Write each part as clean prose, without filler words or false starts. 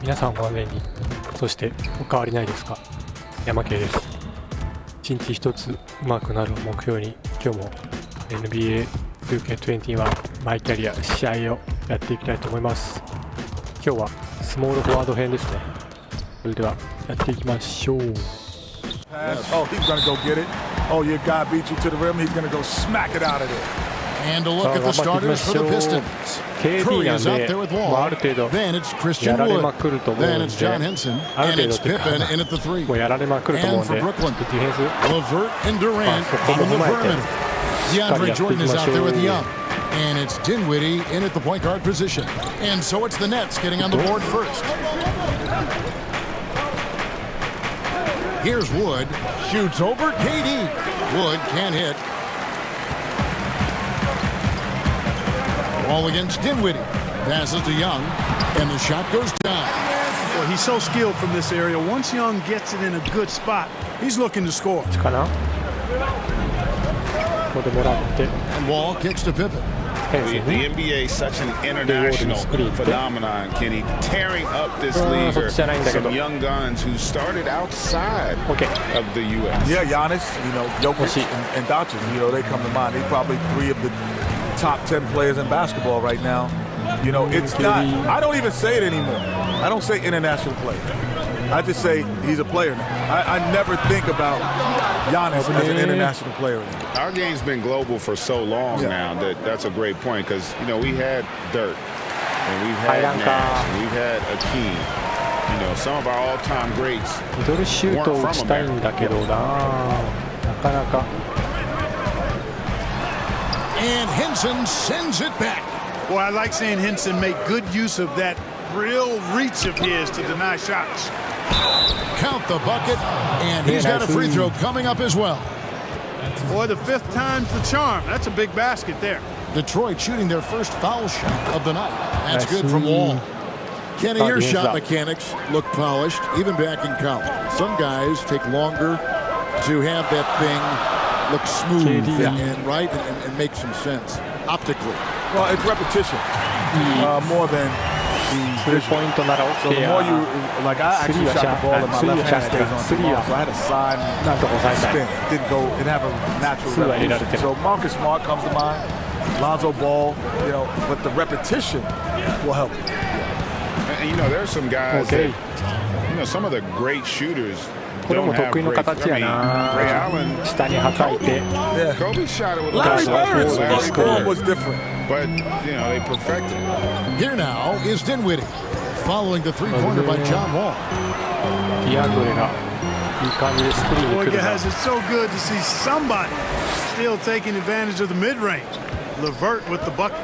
皆さんご安全に。そしてお変わりないですか？山系です。一日一つ上手くなるを目標に今日も Nba2K21 マイキャリア試合をやっていきたいと思います。今日はスモールフォワード編ですね。それではやっていきましょう。Oh, he's gonna go get it. Oh, your guy beat you to the rim. He's gonna go smack it out of there. And a look at the starters for the Pistons. KD is out there with Wall. Then it's Christian Wood. Then it's John Henson. And it's Pippen in at the three. And for Brooklyn, LeVert and Durant on the perimeter. DeAndre Jordan is out there with Young. And it's Dinwiddie in at the point guard position. And so it's the Nets getting on the board first. Here's Wood. Shoots over KD. Wood can't hit. Ball against Dinwiddie. Passes to Young. And the shot goes down. Well, he's so skilled from this area. Once Young gets it in a good spot, he's looking to score. And Wall kicks to Pippen. The NBA is such an international phenomenon, Kenny, tearing up this league. Some young guns who started outside of the U.S. Yeah, Giannis, Jokic and Doncic, they come to mind. They're probably three of the top 10 players in basketball right now. It's not, I don't even say it anymore. I don't say international player. I just say he's a player now. I never think about Giannis as an international player anymore. Our game's been global for so long now that's a great point because, we had Dirk and we've had Nash and we've had Akeem. Some of our all-time greats weren't from America. And Henson sends it back. Boy, I like seeing Henson make good use of that real reach of his to deny shots. Count the bucket, and he's got a free throw coming up as well. Boy, the fifth time's the charm. That's a big basket there. Detroit shooting their first foul shot of the night. That's good from Wall. Kenny, your shot mechanics look polished, even back in college. Some guys take longer to have that thing look smooth and make some sense optically. Well, it's repetition more than the visual. So the more you, I actually shot the ball in my left hand stays on too long, so I had a side spin. It didn't go, it didn't have a natural repetition. So Marcus Smart comes to mind, Lonzo Ball, but the repetition will help you. And there's some guys that, some of the great shooters don't have great, Ray Allen, Kobe shot it with Larry Bird's form was different. But, they perfected it. Here now is Dinwiddie, following the three-pointer by John Wall. Boy, guys, it's so good to see somebody still taking advantage of the mid-range. LeVert with the bucket.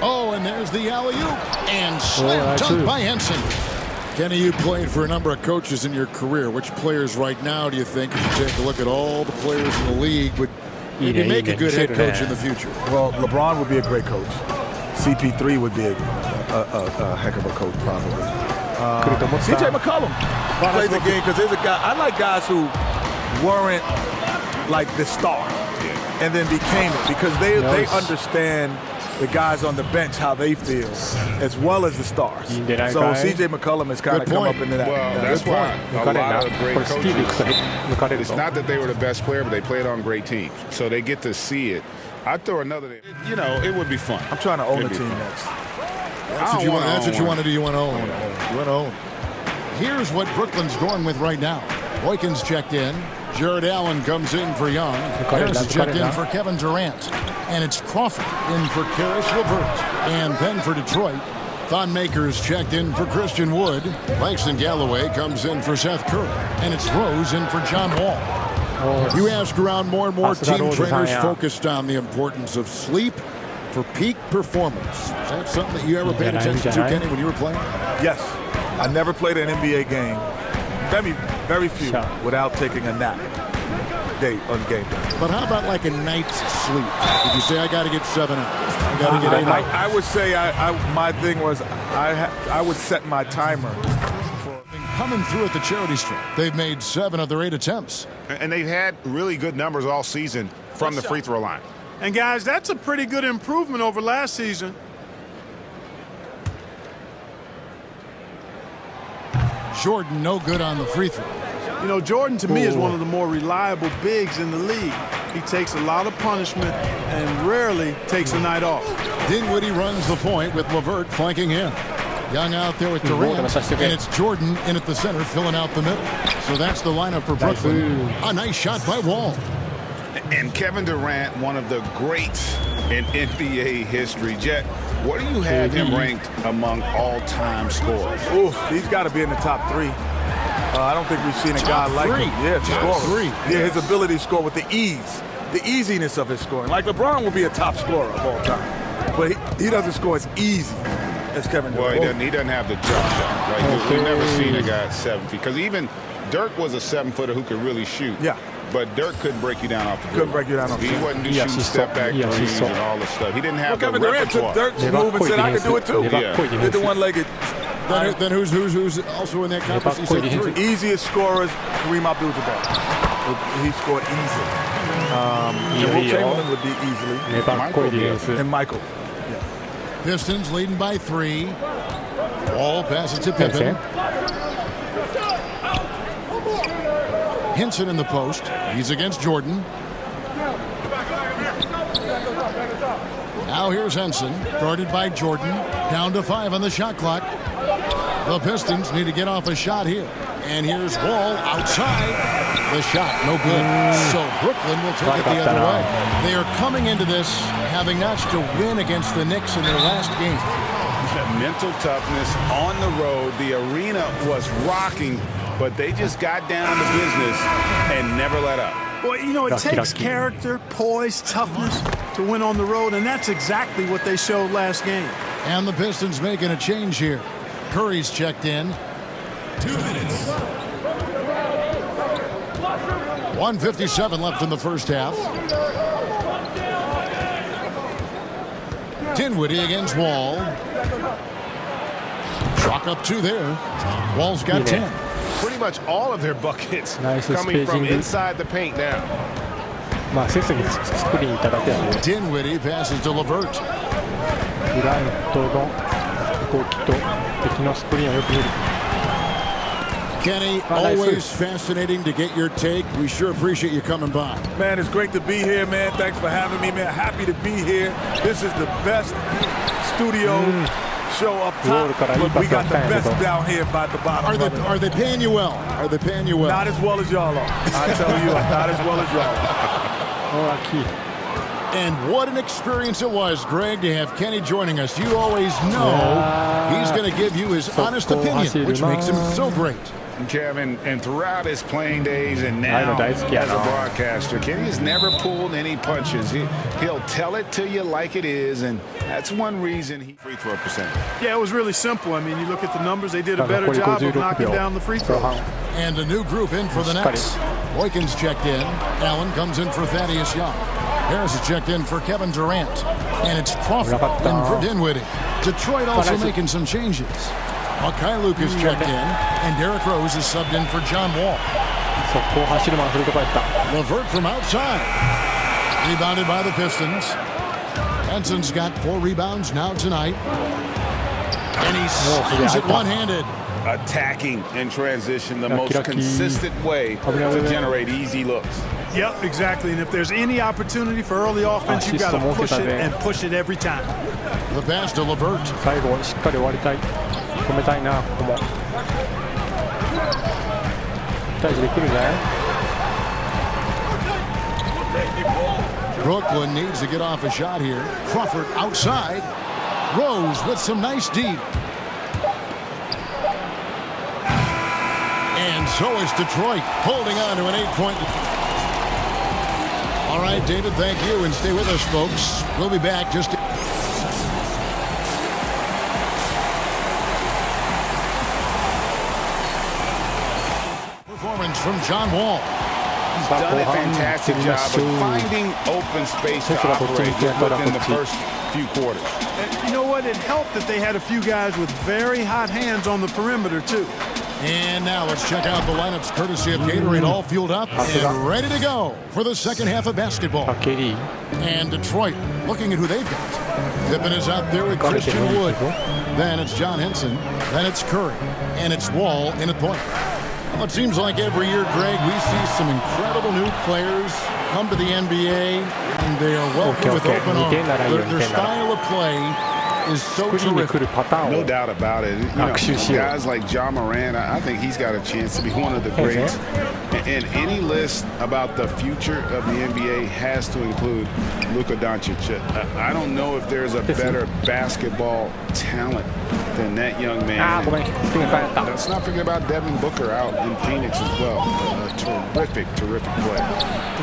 Oh, and there's the alley-oop. And slam dunk by Henson. Kenny, you played for a number of coaches in your career. Which players right now do you think, if you take a look at all the players in the league, would maybe make a good head coach in the future? Well, LeBron would be a great coach. CP3 would be a heck of a coach, probably. CJ McCollum plays the game because there's a guy. I like guys who weren't like the star and then became it because they understand the guys on the bench, how they feel, as well as the stars. So C.J. McCollum has kind of come up into that. Well, that's why a lot of great coaches, it's not that they were the best player, but they played on great teams. So they get to see it. I'd throw another, it would be fun. I'm trying to own the team next. That's what you want to do. You want to own. You want to own. Here's what Brooklyn's going with right now. Boykins checked in. Jared Allen comes in for Young. Harris checked in for Kevin Durant. And it's Crawford in for Karis LeVert. And then for Detroit, Thon Maker's checked in for Christian Wood. Langston Galloway comes in for Seth Curry. And it's Rose in for John Wall. You ask around, more and more team trainers focused on the importance of sleep for peak performance. Is that something that you ever paid attention to, Kenny, when you were playing? Yes. I never played an NBA game. Very few without taking a nap on game day. But how about like a night's sleep? Did you say I got to get 7 hours? I got to get 8 hours. I would say my thing was I would set my timer. Coming through at the charity stripe, they've made 7 of their 8 attempts, and they've had really good numbers all season from the free throw line. And guys, that's a pretty good improvement over last season. Jordan no good on the free throw. You know, Jordan to me is one of the more reliable bigs in the league. He takes a lot of punishment and rarely takes a night off. Dinwiddie runs the point with LeVert flanking him. Young out there with Durant, and it's Jordan in at the center filling out the middle. So that's the lineup for Brooklyn. A nice shot by Wall. And Kevin Durant, one of the greats in NBA history. Jet, what do you have him ranked among all-time scorers? Oof, he's got to be in the top 3. I don't think we've seen a guy like him. Yeah, top 3. Yeah, his ability to score with the ease, the easiness of his scoring. Like LeBron will be a top scorer of all time, but he doesn't score as easy as Kevin Durant. Well, he doesn't have the jump shot. Like we've never seen a guy at 7 feet. Because even Dirk was a 7-footer who could really shoot. Yeah. But Dirk couldn't break you down off the dribble. Couldn't break you down off the dribble. He wasn't shooting step back threes and all this stuff. He didn't have the Kevin Durant took Dirk's move and said, I could do it too. Did the one-legged. Then who's also in that conference? Easiest scorers, Kareem Abdul-Jabbar. He scored easily. Will Chamberlain would be easily. And Michael. Yeah. Pistons leading by 3. Wall passes to Pippen. Hinson in the post. He's against Jordan. Now here's Henson, guarded by Jordan. Down to 5 on the shot clock. The Pistons need to get off a shot here. And here's Wall outside. The shot, no good. So Brooklyn will take it the other way. They are coming into this having notched a win against the Knicks in their last game. Mental toughness on the road. The arena was rocking, but they just got down to business and never let up. Well, you know, it takes character, poise, toughness to win on the road, and that's exactly what they showed last game. And the Pistons making a change here. Curry's checked in. 2 minutes. 1:57 left in the first half. Dinwiddie against Wall. Chalk up 2 there. Wall's got 10. Pretty much all of their buckets coming from inside the paint now. Dinwiddie passes to LeVert. Kenny, always fascinating to get your take. We sure appreciate you coming by. Man, it's great to be here, man. Thanks for having me, man. Happy to be here. This is the best studio show up top. Look, we got the best down here by the bottom. Are they paying you well? Are they paying you well? Not as well as y'all are. I tell you, not as well as y'all are. And what an experience it was, Greg, to have Kenny joining us. You always know he's going to give you his honest opinion, which makes him so great. Kevin, and throughout his playing days and now as a broadcaster, Kenny's never pulled any punches. He'll tell it to you like it is, and that's one reason he free throw percentage. Yeah, it was really simple. I mean, you look at the numbers, they did a better job of knocking down the free throws. And a new group in for the Nets. Boykin's checked in. Allen comes in for Thaddeus Young. Harris is checked in for Kevin Durant. And it's Crawford in for Dinwiddie. Detroit also making some changes. Makai Lucas checked in, and Derrick Rose is subbed in for John Wall. LeVert from outside. Rebounded by the Pistons. Benson's got 4 rebounds now tonight. And he slams it one-handed. Attacking in transition, the most consistent way to generate easy looks. Yep, exactly. And if there's any opportunity for early offense, you got to push it and push it every time. The pass to LeVert. Brooklyn needs to get off a shot here. Crawford outside. Rose with some nice D. And so is Detroit holding on to an 8-point. All right, David, thank you. And stay with us, folks. We'll be back just to... Performance from John Wall. He's done a fantastic job of finding open space to operate within the first few quarters. And you know what? It helped that they had a few guys with very hot hands on the perimeter, too. And now let's check out the lineups courtesy of Gatorade, all fueled up and ready to go for the second half of basketball. KD. And Detroit, looking at who they've got. Pippen is out there with Christian Wood. Then it's John Henson. Then it's Curry. And it's Wall in at point. Well, it seems like every year, Greg, we see some incredible new players come to the NBA, and they are welcomed with open arms. Their style of play is so terrific. No doubt about it. You know, guys like John Moran, I think he's got a chance to be one of the greats. And any list about the future of the NBA has to include Luka Doncic. I don't know if there's a better basketball talent than that young man. Let's not forget about Devin Booker out in Phoenix as well. Terrific play.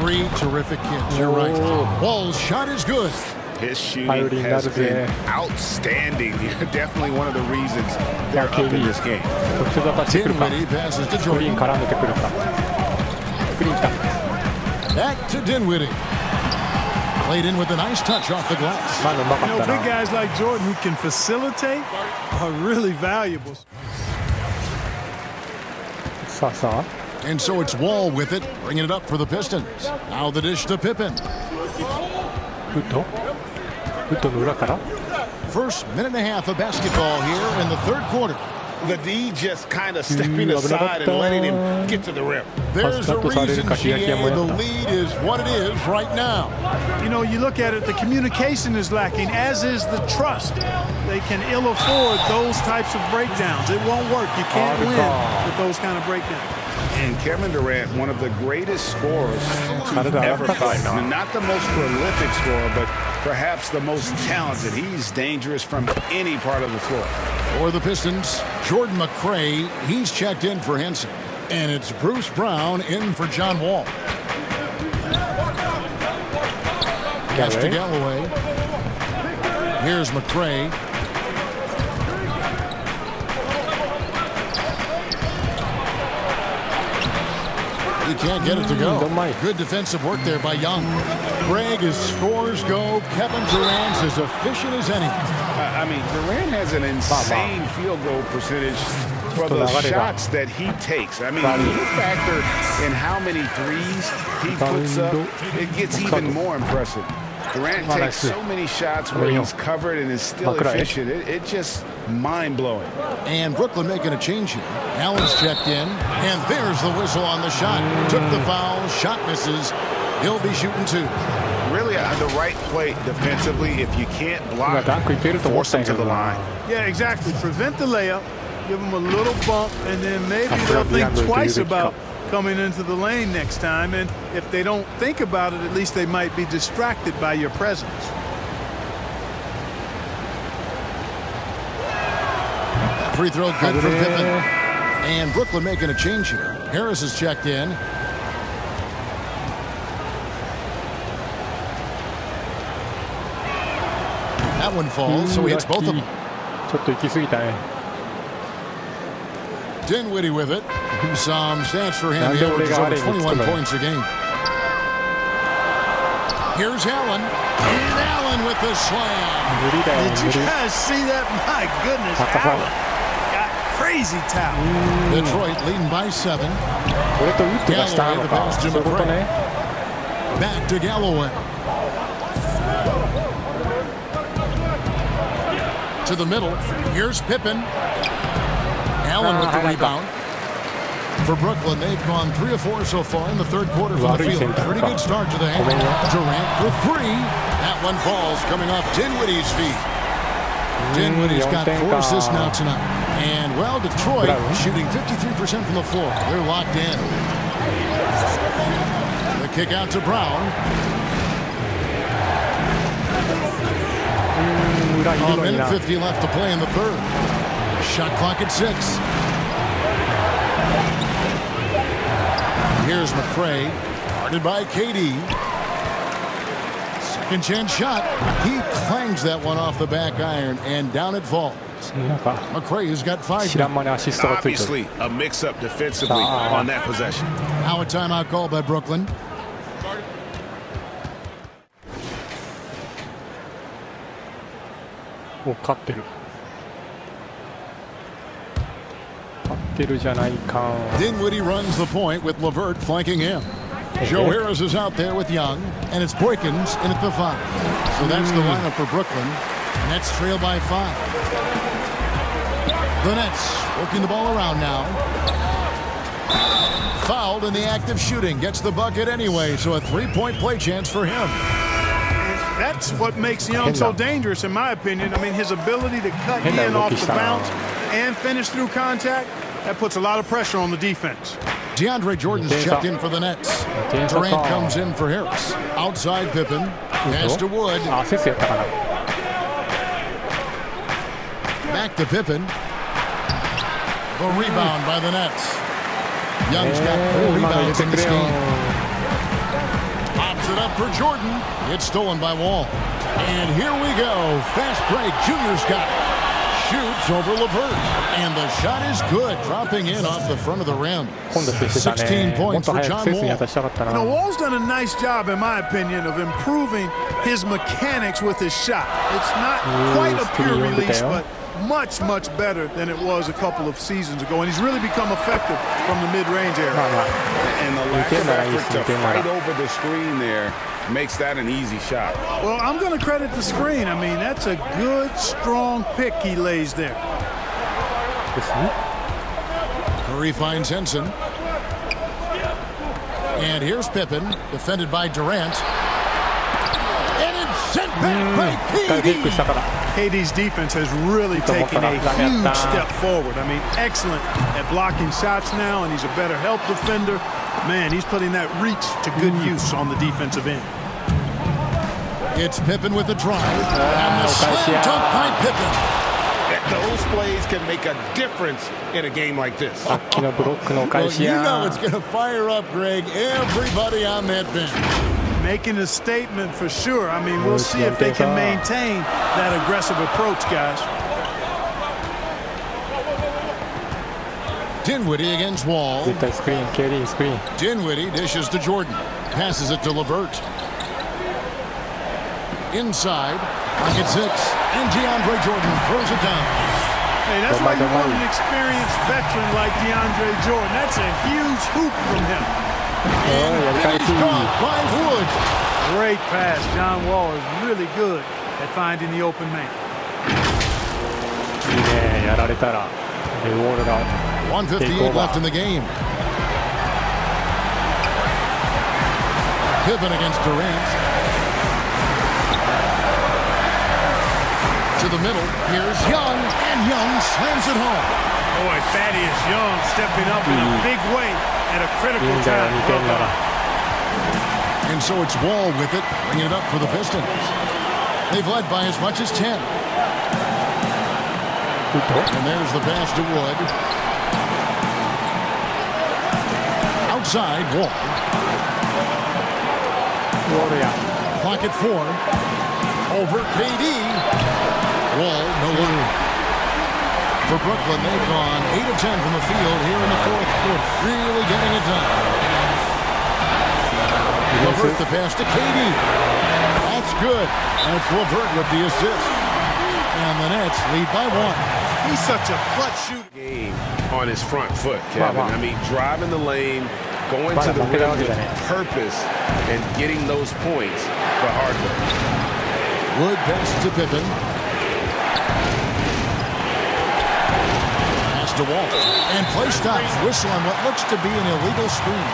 3 terrific kids. You're right. Wall's shot is good. His shooting has been outstanding. Definitely one of the reasons they're up in this game. Dinwiddie passes to Jordan. Back to Dinwiddie. Played in with a nice touch off the glass. You know, big guys like Jordan who can facilitate are really valuable. And so it's Wall with it, bringing it up for the Pistons. Now the dish to Pippen. First minute and a half of basketball here in the third quarter. The D just kind of stepping aside and letting him get to the rim. There's a reason, GA, the lead is what it is right now. You know, you look at it, the communication is lacking, as is the trust. They can ill afford those types of breakdowns. It won't work. You can't win with those kind of breakdowns. And Kevin Durant, one of the greatest scorers to ever play. I mean, not the most prolific scorer, but perhaps the most talented. He's dangerous from any part of the floor. For the Pistons, Jordan McRae, he's checked in for Henson. And it's Bruce Brown in for John Wall. Pass to Galloway. Here's McRae. He can't get it to go. Good defensive work there by Young. Greg, as scores go, Kevin Durant's as efficient as any. I mean, Durant has an insane field goal percentage for the shots that he takes. I mean, you factor in how many threes he puts up, it gets even more impressive. Durant takes so many shots where he's covered and is still efficient. It's just mind-blowing. And Brooklyn making a change here. Allen's checked in, and there's the whistle on the shot. Took the foul, shot misses. He'll be shooting 2. Really the right play defensively. If you can't block, force him to the line. Yeah, exactly. Prevent the layup, give him a little bump, and then maybe they'll think twice about coming into the lane next time. And if they don't think about it, at least they might be distracted by your presence. Free throw good from Pippen. And Brooklyn making a change here. Harris is checked in. That one falls, so he hits both of them. Dinwiddie with it. Some stats for him. He averages over 21 points a game. Here's Allen. And Allen with the slam. Did you guys see that? My goodness, Allen got crazy talent. Detroit leading by 7. Galloway, the pass to McRae. Back to Galloway. To the middle. Here's Pippen. Allen with the rebound. For Brooklyn, they've gone 3 of 4 so far in the third quarter from the field. Pretty good start to the half. Durant for 3. That one falls coming off Dinwiddie's feet. Dinwiddie's got 4 assists now tonight. And, well, Detroit shooting 53% from the floor. They're locked in. The kick out to Brown. A minute 50 left to play in the third. Shot clock at 6. Here's McRae, guarded by KD. Second chance shot. He clangs that one off the back iron, and down it falls. McRae has got 5. Obviously, a mix-up defensively on that possession. Now a timeout call by Brooklyn. ってるじゃないか。 Dinwiddie runs the point with LeVert flanking him. Joe Harris is out there with Young, and it's Boykins in at the 5. So that's the lineup for Brooklyn. Nets trail by 5. The Nets working the ball around now. Fouled in the act of shooting. Gets the bucket anyway, so a 3-point play chance for him. That's what makes Young so dangerous, in my opinion. I mean, his ability to cut in off the bounce and finish through contact, that puts a lot of pressure on the defense. DeAndre Jordan's checked in for the Nets. Durant comes in for Harris. Outside Pippen. Pass to Wood. Back to Pippen. The rebound by the Nets. Young's got 4 rebounds in this game. Pops it up for Jordan. It's stolen by Wall. And here we go. Fast break. Junior's got it. Shoots over LeVert. And the shot is good. Dropping in off the front of the rim. 16 points for John Wall. You know, Wall's done a nice job, in my opinion, of improving his mechanics with his shot. It's not quite a pure release, but much, much better than it was a couple of seasons ago. And he's really become effective from the mid-range area. And the lack of effort to fight over the screen there makes that an easy shot. Well, I'm going to credit the screen. I mean, that's a good, strong pick he lays there. Curry finds Henson. And here's Pippen, defended by Durant. And it's sent back by KD. KD's defense has really taken a huge step forward. I mean, excellent at blocking shots now, and he's a better help defender. Man, he's putting that reach to good use on the defensive end. It's Pippen with the drive. And the slam dunk by Pippen. Those plays can make a difference in a game like this. Well, you know it's going to fire up, Greg, everybody on that bench. Making a statement for sure. I mean, we'll see if they can maintain that aggressive approach, guys. Dinwiddie against Wall. Dinwiddie dishes to Jordan. Passes it to LeVert. Inside. Pocket 6. And DeAndre Jordan throws it down. Hey, that's why you want an experienced veteran like DeAndre Jordan. That's a huge hoop from him. And finished off by Wood. Great pass. John Wall is really good at finding the open man. 1:58 left in the game. Pippen against Durant. To the middle. Here's Young. And Young slams it home. Boy, Thaddeus Young stepping up in a big way at a critical time. And so it's Wall with it, bringing it up for the Pistons. They've led by as much as 10. And there's the pass to Wood. Outside, Wall. Pocket 4. Over KD. Wall, no one. For Brooklyn, they've gone 8 of 10 from the field here in the fourth quarter. Really getting it done. LeVert the pass to KD. That's good. And it's LeVert with the assist. And the Nets lead by 1. He's such a clutch shooter. Game on his front foot, Kevin. I mean, driving the lane, going to the rim with purpose, and getting those points the hard way. Wood passes to Pippen. Pass to Wall. And play stops. Whistle on what looks to be an illegal screen.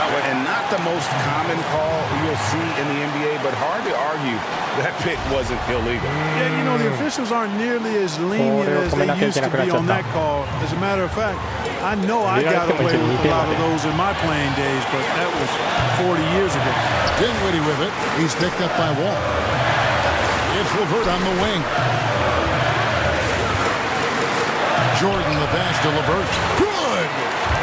And not the most common call you'll see in the NBA, but hard to argue that pick wasn't illegal. Yeah, you know, the officials aren't nearly as lenient as they used to be on that call. As a matter of fact, I know I got away with a lot of those in my playing days, but that was 40 years ago. Dinwiddie with it. He's picked up by Wall. It's LeVert on the wing. Jordan the pass to LeVert. Good!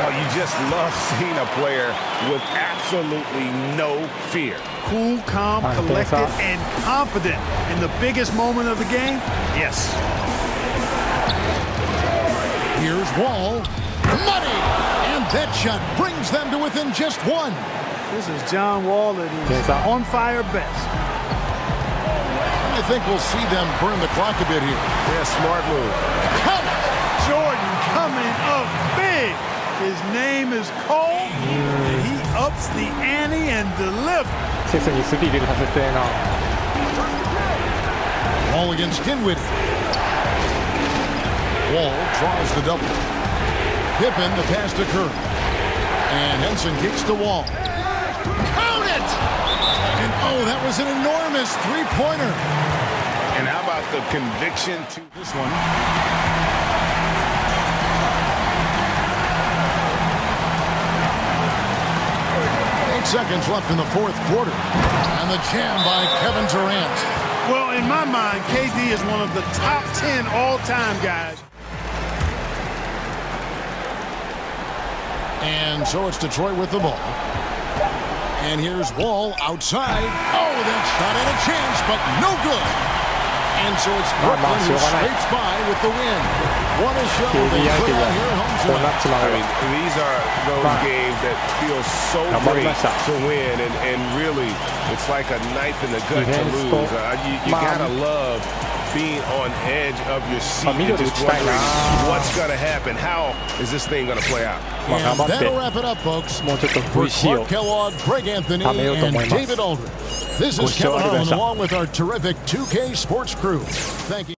Oh, you just love seeing a player with absolutely no fear. Cool, calm, collected, and confident in the biggest moment of the game. Yes. Here's Wall. Money! And that shot brings them to within just 1. This is John Wall at his on fire best. I think we'll see them burn the clock a bit here. Yeah, smart move. Jordan coming up big. His name is Cole, and he ups the ante and delivers. セスにスリー入れさせてえな。Wall against Dinwiddie. Wall draws the double. Pippen, the pass to Curry. And Henson kicks the Wall. Count it! And oh, that was an enormous three-pointer. And how about the conviction to This one. 8 seconds left in the fourth quarter. And the jam by Kevin Durant. Well, in my mind, KD is one of the top 10 all-time guys. And so it's Detroit with the ball. And here's Wall outside. Oh, that shot had a chance, but no good. And so it's Brooklyn who scrapes by with the win. What a show they put on here at home tonight. I mean, these are those games that feel so great to win, and really, it's like a knife in the gut to lose. You gotta love being on edge of your seat and just wondering what's gonna happen. How is this thing gonna play out? And that'll wrap it up, folks. For Clark Kellogg, Greg Anthony, and David Aldridge. This is Kevin Harlan along with our terrific 2K Sports crew. Thank you.